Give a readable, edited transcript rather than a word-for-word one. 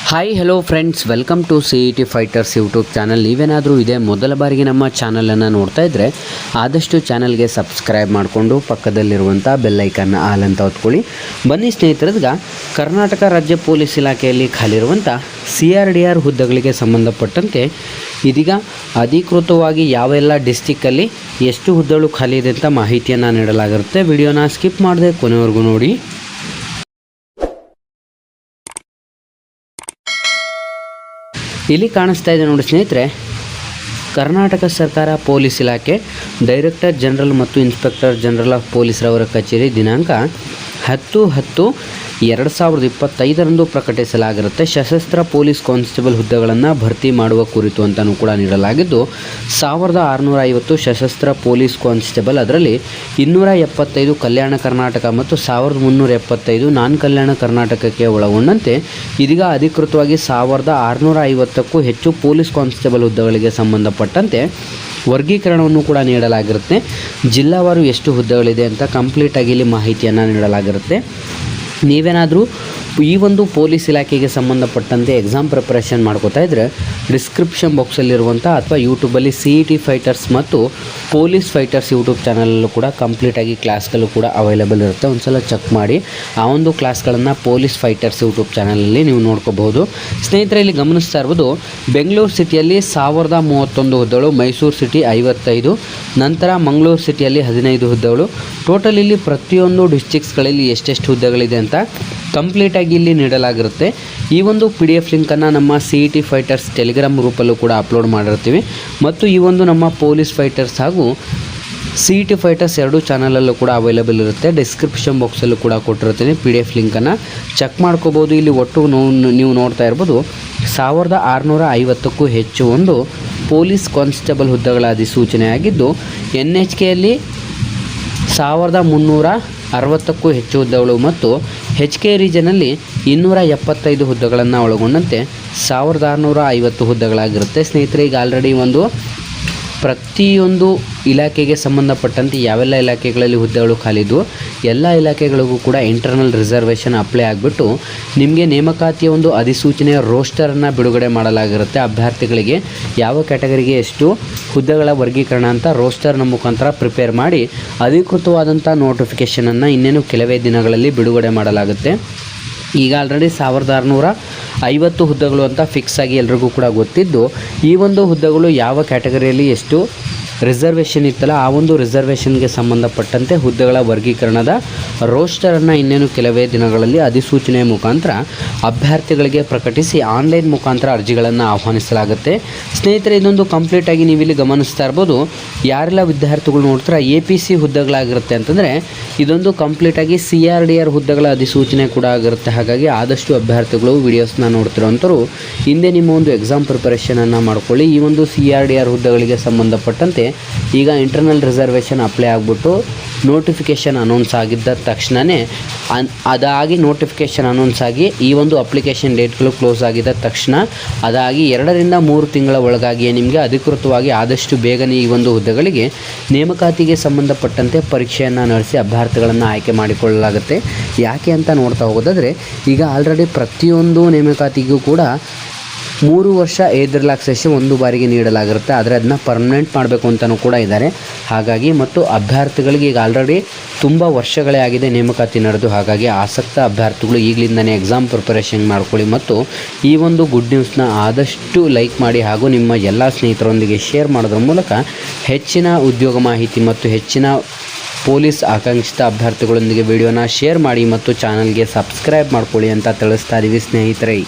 Hi hello friends, welcome to CET fighters YouTube channel. ನೀವೇನಾದರೂ ಇದೇ ಮೊದಲ ಬಾರಿಗೆ ನಮ್ಮ ಚಾನಲನ್ನು ನೋಡ್ತಾ ಇದ್ದರೆ ಆದಷ್ಟು ಚಾನಲ್ಗೆ ಸಬ್ಸ್ಕ್ರೈಬ್ ಮಾಡಿಕೊಂಡು ಪಕ್ಕದಲ್ಲಿರುವಂಥ ಬೆಲ್ಲೈಕನ್ನ ಆಲ್ ಅಂತ ಹೊತ್ಕೊಳ್ಳಿ. ಬನ್ನಿ ಸ್ನೇಹಿತರದ್ಗ ಕರ್ನಾಟಕ ರಾಜ್ಯ ಪೊಲೀಸ್ ಇಲಾಖೆಯಲ್ಲಿ ಖಾಲಿರುವಂಥ CRDR ಹುದ್ದೆಗಳಿಗೆ ಸಂಬಂಧಪಟ್ಟಂತೆ ಇದೀಗ ಅಧಿಕೃತವಾಗಿ ಯಾವೆಲ್ಲ ಡಿಸ್ಟಿಕ್ಕಲ್ಲಿ ಎಷ್ಟು ಹುದ್ದೆಗಳು ಖಾಲಿ ಇದೆ ಅಂತ ಮಾಹಿತಿಯನ್ನು ನೀಡಲಾಗಿರುತ್ತೆ. ವಿಡಿಯೋನ ಸ್ಕಿಪ್ ಮಾಡದೆ ಕೊನೆವರೆಗೂ ನೋಡಿ. ಇಲ್ಲಿ ಕಾಣಿಸ್ತಾ ಇದೆ ನೋಡಿ ಸ್ನೇಹಿತರೆ, ಕರ್ನಾಟಕ ಸರ್ಕಾರ ಪೊಲೀಸ್ ಇಲಾಖೆ ಡೈರೆಕ್ಟರ್ ಜನರಲ್ ಮತ್ತು ಇನ್ಸ್ಪೆಕ್ಟರ್ ಜನರಲ್ ಆಫ್ ಪೊಲೀಸರವರ ಕಚೇರಿ ದಿನಾಂಕ 10/10/2025 ಪ್ರಕಟಿಸಲಾಗಿರುತ್ತೆ. ಸಶಸ್ತ್ರ ಪೊಲೀಸ್ ಕಾನ್ಸ್ಟೇಬಲ್ ಹುದ್ದೆಗಳನ್ನು ಭರ್ತಿ ಮಾಡುವ ಕುರಿತು ಅಂತಲೂ ಕೂಡ ನೀಡಲಾಗಿದ್ದು 1650 ಸಶಸ್ತ್ರ ಪೊಲೀಸ್ ಕಾನ್ಸ್ಟೇಬಲ್, ಅದರಲ್ಲಿ 275 ಕಲ್ಯಾಣ ಕರ್ನಾಟಕ ಮತ್ತು 1375 ನಾನ್ ಕಲ್ಯಾಣ ಕರ್ನಾಟಕಕ್ಕೆ ಒಳಗೊಂಡಂತೆ ಇದೀಗ ಅಧಿಕೃತವಾಗಿ 1650ಕ್ಕೂ ಹೆಚ್ಚು ಪೊಲೀಸ್ ಕಾನ್ಸ್ಟೇಬಲ್ ಹುದ್ದೆಗಳಿಗೆ ಸಂಬಂಧಪಟ್ಟಂತೆ ವರ್ಗೀಕರಣವನ್ನು ಕೂಡ ನೀಡಲಾಗಿರುತ್ತೆ. ಜಿಲ್ಲಾವಾರು ಎಷ್ಟು ಹುದ್ದೆಗಳಿದೆ ಅಂತ ಕಂಪ್ಲೀಟಾಗಿ ಇಲ್ಲಿ ಮಾಹಿತಿಯನ್ನು ನೀಡಲಾಗಿರುತ್ತೆ. ನೀವೇನಾದರೂ ಈ ಒಂದು ಪೊಲೀಸ್ ಇಲಾಖೆಗೆ ಸಂಬಂಧಪಟ್ಟಂತೆ ಎಕ್ಸಾಮ್ ಪ್ರಿಪ್ರೇಷನ್ ಮಾಡ್ಕೋತಾ ಇದ್ದರೆ ಡಿಸ್ಕ್ರಿಪ್ಷನ್ ಬಾಕ್ಸಲ್ಲಿರುವಂಥ ಅಥವಾ ಯೂಟ್ಯೂಬಲ್ಲಿ CET ಫೈಟರ್ಸ್ ಮತ್ತು ಪೊಲೀಸ್ ಫೈಟರ್ಸ್ ಯೂಟ್ಯೂಬ್ ಚಾನಲಲ್ಲೂ ಕೂಡ ಕಂಪ್ಲೀಟಾಗಿ ಕ್ಲಾಸ್ಗಳು ಕೂಡ ಅವೈಲೇಬಲ್ ಇರುತ್ತೆ. ಒಂದು ಸಲ ಚೆಕ್ ಮಾಡಿ ಆ ಒಂದು ಕ್ಲಾಸ್ಗಳನ್ನು ಪೊಲೀಸ್ ಫೈಟರ್ಸ್ ಯೂಟ್ಯೂಬ್ ಚಾನಲಲ್ಲಿ ನೀವು ನೋಡ್ಕೋಬಹುದು. ಸ್ನೇಹಿತರೆ, ಇಲ್ಲಿ ಗಮನಿಸ್ತಾ ಇರ್ಬೋದು, ಬೆಂಗಳೂರು ಸಿಟಿಯಲ್ಲಿ 1031 ಹುದ್ದೆಗಳು, ಮೈಸೂರು ಸಿಟಿ 55, ನಂತರ ಮಂಗಳೂರು ಸಿಟಿಯಲ್ಲಿ 15 ಹುದ್ದೆಗಳು. ಟೋಟಲ್ ಇಲ್ಲಿ ಪ್ರತಿಯೊಂದು ಡಿಸ್ಟ್ರಿಕ್ಸ್ಗಳಲ್ಲಿ ಎಷ್ಟೆಷ್ಟು ಹುದ್ದೆಗಳಿದೆ ಅಂತ ಕಂಪ್ಲೀಟಾಗಿ ಇಲ್ಲಿ ನೀಡಲಾಗಿರುತ್ತೆ. ಈ ಒಂದು PDF ಲಿಂಕನ್ನು ನಮ್ಮ CET ಫೈಟರ್ಸ್ ಟೆಲಿಗ್ರಾಮ್ ಗ್ರೂಪಲ್ಲೂ ಕೂಡ ಅಪ್ಲೋಡ್ ಮಾಡಿರ್ತೀವಿ ಮತ್ತು ಈ ಒಂದು ನಮ್ಮ ಪೊಲೀಸ್ ಫೈಟರ್ಸ್ ಹಾಗೂ CET ಫೈಟರ್ಸ್ ಎರಡೂ ಚಾನಲಲ್ಲೂ ಕೂಡ ಅವೈಲೇಬಲ್ ಇರುತ್ತೆ. ಡಿಸ್ಕ್ರಿಪ್ಷನ್ ಬಾಕ್ಸಲ್ಲೂ ಕೂಡ ಕೊಟ್ಟಿರ್ತೀನಿ, PDF ಲಿಂಕನ್ನು ಚೆಕ್ ಮಾಡ್ಕೋಬೋದು. ಇಲ್ಲಿ ಒಟ್ಟು ನೀವು ನೋಡ್ತಾ ಇರ್ಬೋದು 1650ಕ್ಕೂ ಹೆಚ್ಚು ಒಂದು ಪೊಲೀಸ್ ಕಾನ್ಸ್ಟೇಬಲ್ ಹುದ್ದೆಗಳ ಅಧಿಸೂಚನೆ ಆಗಿದ್ದು, NHKಯಲ್ಲಿ 1360ಕ್ಕೂ ಹೆಚ್ಚು ಹುದ್ದೆಗಳು ಮತ್ತು HK ರೀಜನಲ್ಲಿ 275 ಹುದ್ದೆಗಳನ್ನು ಒಳಗೊಂಡಂತೆ 1650 ಹುದ್ದೆಗಳಾಗಿರುತ್ತೆ. ಸ್ನೇಹಿತರೆ, ಈಗ ಆಲ್ರೆಡಿ ಒಂದು ಪ್ರತಿಯೊಂದು ಇಲಾಖೆಗೆ ಸಂಬಂಧಪಟ್ಟಂತೆ ಯಾವೆಲ್ಲ ಇಲಾಖೆಗಳಲ್ಲಿ ಹುದ್ದೆಗಳು ಖಾಲಿದ್ವು ಎಲ್ಲ ಇಲಾಖೆಗಳಿಗೂ ಕೂಡ ಇಂಟರ್ನಲ್ ರಿಸರ್ವೇಷನ್ ಅಪ್ಲೈ ಆಗಿಬಿಟ್ಟು ನಿಮಗೆ ನೇಮಕಾತಿಯ ಒಂದು ಅಧಿಸೂಚನೆಯ ರೋಸ್ಟರನ್ನು ಬಿಡುಗಡೆ ಮಾಡಲಾಗಿರುತ್ತೆ. ಅಭ್ಯರ್ಥಿಗಳಿಗೆ ಯಾವ ಕ್ಯಾಟಗರಿಗೆ ಎಷ್ಟು ಹುದ್ದೆಗಳ ವರ್ಗೀಕರಣ ಅಂತ ರೋಸ್ಟರ್ನ ಮುಖಾಂತರ ಪ್ರಿಪೇರ್ ಮಾಡಿ ಅಧಿಕೃತವಾದಂಥ ನೋಟಿಫಿಕೇಷನನ್ನು ಇನ್ನೇನು ಕೆಲವೇ ದಿನಗಳಲ್ಲಿ ಬಿಡುಗಡೆ ಮಾಡಲಾಗುತ್ತೆ. ಈಗ ಆಲ್ರೆಡಿ 1650 ಹುದ್ದೆಗಳು ಅಂತ ಫಿಕ್ಸ್ ಆಗಿ ಎಲ್ರಿಗೂ ಕೂಡ ಗೊತ್ತಿದ್ದು, ಈ ಒಂದು ಹುದ್ದೆಗಳು ಯಾವ ಕ್ಯಾಟಗರಿಯಲ್ಲಿ ಎಷ್ಟು ರಿಸರ್ವೇಷನ್ ಇತ್ತಲ್ಲ ಆ ಒಂದು ರಿಸರ್ವೇಷನ್ಗೆ ಸಂಬಂಧಪಟ್ಟಂತೆ ಹುದ್ದೆಗಳ ವರ್ಗೀಕರಣದ ರೋಸ್ಟರನ್ನು ಇನ್ನೇನು ಕೆಲವೇ ದಿನಗಳಲ್ಲಿ ಅಧಿಸೂಚನೆಯ ಮುಖಾಂತರ ಅಭ್ಯರ್ಥಿಗಳಿಗೆ ಪ್ರಕಟಿಸಿ ಆನ್ಲೈನ್ ಮುಖಾಂತರ ಅರ್ಜಿಗಳನ್ನು ಆಹ್ವಾನಿಸಲಾಗುತ್ತೆ. ಸ್ನೇಹಿತರೆ, ಇದೊಂದು ಕಂಪ್ಲೀಟಾಗಿ ನೀವಿಲ್ಲಿ ಗಮನಿಸ್ತಾ ಇರ್ಬೋದು, ಯಾರೆಲ್ಲ ವಿದ್ಯಾರ್ಥಿಗಳು ನೋಡ್ತಾರೆ APC ಹುದ್ದೆಗಳಾಗಿರುತ್ತೆ ಅಂತಂದರೆ ಇದೊಂದು ಕಂಪ್ಲೀಟಾಗಿ CRDR ಹುದ್ದೆಗಳ ಅಧಿಸೂಚನೆ ಕೂಡ ಆಗಿರುತ್ತೆ. ಹಾಗಾಗಿ ಆದಷ್ಟು ಅಭ್ಯರ್ಥಿಗಳು ವಿಡಿಯೋಸ್ನ ನೋಡ್ತಿರೋಂಥವ್ರು ಹಿಂದೆ ನಿಮ್ಮ ಒಂದು ಎಕ್ಸಾಮ್ ಪ್ರಿಪರೇಷನನ್ನು ಮಾಡ್ಕೊಳ್ಳಿ. ಈ ಒಂದು CRDR ಹುದ್ದೆಗಳಿಗೆ ಸಂಬಂಧಪಟ್ಟಂತೆ ಈಗ ಇಂಟರ್ನಲ್ ರಿಸರ್ವೇಷನ್ ಅಪ್ಲೈ ಆಗಿಬಿಟ್ಟು ನೋಟಿಫಿಕೇಷನ್ ಅನೌನ್ಸ್ ಆಗಿದ್ದ ತಕ್ಷಣವೇ ಅದಾಗಿ ನೋಟಿಫಿಕೇಷನ್ ಅನೌನ್ಸ್ ಆಗಿ ಈ ಒಂದು ಅಪ್ಲಿಕೇಶನ್ ಡೇಟ್ಗಳು ಕ್ಲೋಸ್ ಆಗಿದ್ದ ತಕ್ಷಣ ಅದಾಗಿ 2 ರಿಂದ 3 ತಿಂಗಳ ಒಳಗಾಗಿಯೇ ನಿಮಗೆ ಅಧಿಕೃತವಾಗಿ ಆದಷ್ಟು ಬೇಗನೆ ಈ ಒಂದು ಹುದ್ದೆಗಳಿಗೆ ನೇಮಕಾತಿಗೆ ಸಂಬಂಧಪಟ್ಟಂತೆ ಪರೀಕ್ಷೆಯನ್ನು ನಡೆಸಿ ಅಭ್ಯರ್ಥಿಗಳನ್ನು ಆಯ್ಕೆ ಮಾಡಿಕೊಳ್ಳಲಾಗುತ್ತೆ. ಯಾಕೆ ಅಂತ ನೋಡ್ತಾ ಹೋಗೋದಾದರೆ ಈಗ ಆಲ್ರೆಡಿ ಪ್ರತಿಯೊಂದು ನೇಮಕಾತಿಗೂ ಕೂಡ 3 ವರ್ಷ ಏಜ್ ರಿಲ್ಯಾಕ್ಸೇಷನ್ ಒಂದು ಬಾರಿಗೆ ನೀಡಲಾಗಿರುತ್ತೆ. ಆದರೆ ಅದನ್ನ ಪರ್ಮನೆಂಟ್ ಮಾಡಬೇಕು ಅಂತಲೂ ಕೂಡ ಇದ್ದಾರೆ. ಹಾಗಾಗಿ ಮತ್ತು ಅಭ್ಯರ್ಥಿಗಳಿಗೆ ಈಗ ಆಲ್ರೆಡಿ ತುಂಬ ವರ್ಷಗಳೇ ಆಗಿದೆ ನೇಮಕಾತಿ ನಡೆದು. ಹಾಗಾಗಿ ಆಸಕ್ತ ಅಭ್ಯರ್ಥಿಗಳು ಈಗಲಿಂದನೇ ಎಕ್ಸಾಮ್ ಪ್ರಿಪರೇಷನ್ ಮಾಡ್ಕೊಳ್ಳಿ ಮತ್ತು ಈ ಒಂದು ಗುಡ್ ನ್ಯೂಸ್ನ ಆದಷ್ಟು ಲೈಕ್ ಮಾಡಿ ಹಾಗೂ ನಿಮ್ಮ ಎಲ್ಲ ಸ್ನೇಹಿತರೊಂದಿಗೆ ಶೇರ್ ಮಾಡೋದ್ರ ಮೂಲಕ ಹೆಚ್ಚಿನ ಉದ್ಯೋಗ ಮಾಹಿತಿ ಮತ್ತು ಹೆಚ್ಚಿನ ಪೊಲೀಸ್ ಆಕಾಂಕ್ಷಿತ ಅಭ್ಯರ್ಥಿಗಳೊಂದಿಗೆ ವಿಡಿಯೋನ ಶೇರ್ ಮಾಡಿ ಮತ್ತು ಚಾನಲ್ಗೆ ಸಬ್ಸ್ಕ್ರೈಬ್ ಮಾಡ್ಕೊಳ್ಳಿ ಅಂತ ತಿಳಿಸ್ತಾ ಇದ್ದೀವಿ ಸ್ನೇಹಿತರೆ.